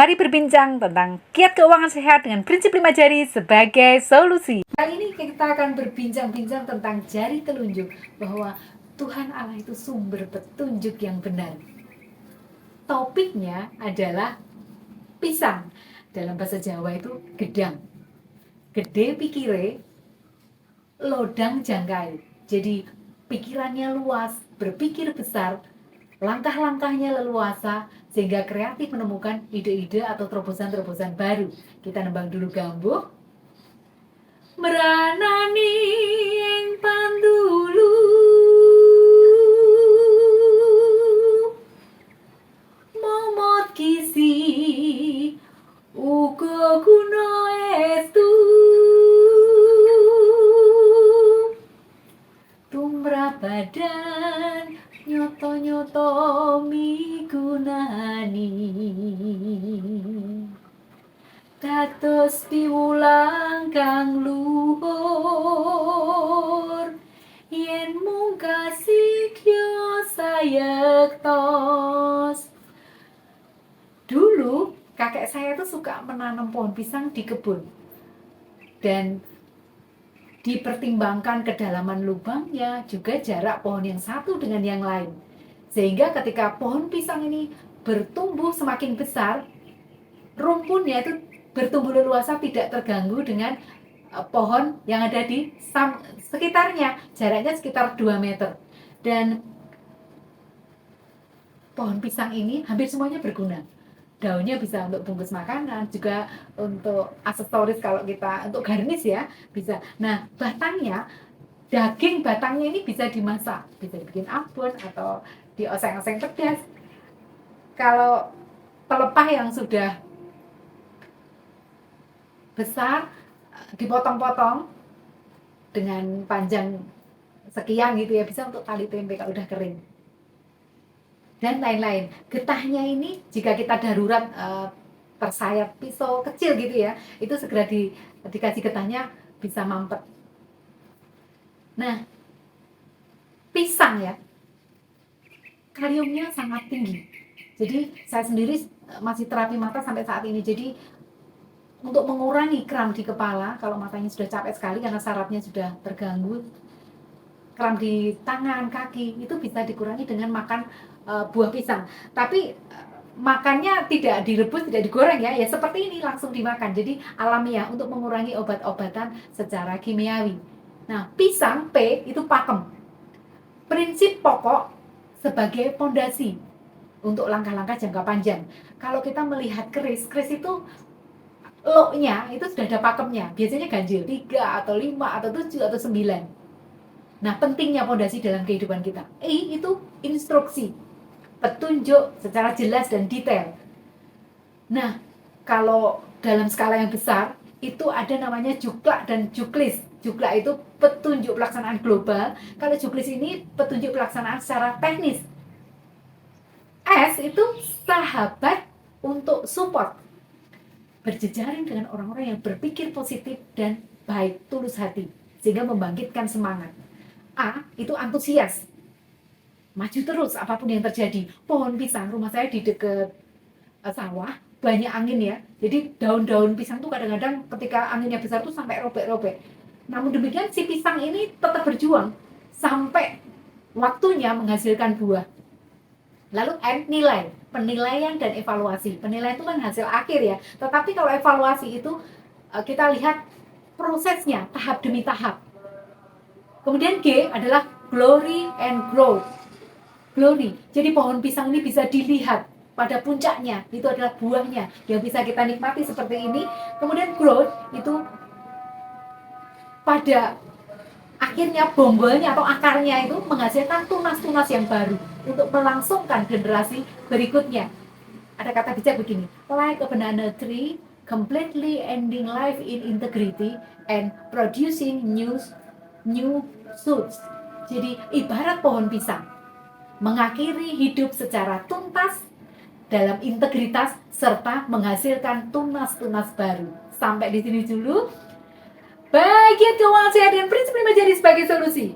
Mari berbincang tentang kiat keuangan sehat dengan prinsip 5 jari sebagai solusi. Kali ini kita akan berbincang-bincang tentang jari telunjuk, bahwa Tuhan Allah itu sumber petunjuk yang benar. Topiknya adalah pisang. Dalam bahasa Jawa itu gedang. Gede pikire, lodang jangkai. Jadi pikirannya luas, berpikir besar, langkah-langkahnya leluasa, sehingga kreatif menemukan ide-ide atau terobosan-terobosan baru. Kita nembang dulu gambuh. Meranani ing pandulu, momot kisi uga guna estu, tumrap badan nyoto-nyoto migunani, dados piwulang kang luhur, yen mungkasi kyo sayektos. Dulu kakek saya tuh suka menanam pohon pisang di kebun, dan dipertimbangkan kedalaman lubangnya, juga jarak pohon yang satu dengan yang lain. Sehingga ketika pohon pisang ini bertumbuh semakin besar, rumpunnya itu bertumbuh leluasa, tidak terganggu dengan pohon yang ada di sekitarnya. Jaraknya sekitar 2 meter. Dan pohon pisang ini hampir semuanya berguna. Daunnya bisa untuk bungkus makanan, juga untuk aksesoris kalau kita untuk garnish ya, bisa. Nah, batangnya, daging batangnya ini bisa dimasak, bisa dibikin abon atau dioseng-oseng pedas. Kalau pelepah yang sudah besar, dipotong-potong dengan panjang sekian gitu ya, bisa untuk tali tempe kalau udah kering. Dan lain-lain. Getahnya ini jika kita darurat tersayat pisau kecil gitu ya, itu segera dikasih getahnya, bisa mampet. Nah, pisang ya, kaliumnya sangat tinggi. Jadi saya sendiri masih terapi mata sampai saat ini. Jadi untuk mengurangi kram di kepala, kalau matanya sudah capek sekali karena sarafnya sudah terganggu, kram di tangan, kaki, itu bisa dikurangi dengan makan buah pisang. Tapi makannya tidak direbus, tidak digoreng ya, ya seperti ini langsung dimakan. Jadi alamiah untuk mengurangi obat-obatan secara kimiawi. Nah, pisang P itu pakem. Prinsip pokok sebagai pondasi untuk langkah-langkah jangka panjang. Kalau kita melihat keris itu lo-nya itu sudah ada pakemnya. Biasanya ganjil 3 atau 5 atau 7 atau 9. Nah, pentingnya pondasi dalam kehidupan kita. I itu instruksi, petunjuk secara jelas dan detail. Nah, kalau dalam skala yang besar, itu ada namanya juklak dan juklis. Juklak itu petunjuk pelaksanaan global. Kalau juklis ini petunjuk pelaksanaan secara teknis. S itu sahabat untuk support. Berjejaring dengan orang-orang yang berpikir positif dan baik, tulus hati, sehingga membangkitkan semangat. A itu antusias, maju terus apapun yang terjadi. Pohon pisang rumah saya di dekat sawah, banyak angin ya, jadi daun-daun pisang tuh kadang-kadang ketika anginnya besar tuh sampai robek-robek. Namun demikian si pisang ini tetap berjuang sampai waktunya menghasilkan buah. Lalu N, nilai, penilaian dan evaluasi. Penilaian itu kan hasil akhir ya, tetapi kalau evaluasi itu kita lihat prosesnya tahap demi tahap. Kemudian G adalah glory and growth. Glory, jadi pohon pisang ini bisa dilihat pada puncaknya, itu adalah buahnya yang bisa kita nikmati seperti ini. Kemudian growth itu pada akhirnya bonggolnya atau akarnya itu menghasilkan tunas-tunas yang baru untuk melangsungkan generasi berikutnya. Ada kata bijak begini, like a banana tree, completely ending life in integrity and producing new shoots. Jadi ibarat pohon pisang, mengakhiri hidup secara tuntas dalam integritas serta menghasilkan tunas-tunas baru. Sampai di sini dulu. Bagian keuangan sehat dan prinsip 5 jari sebagai solusi.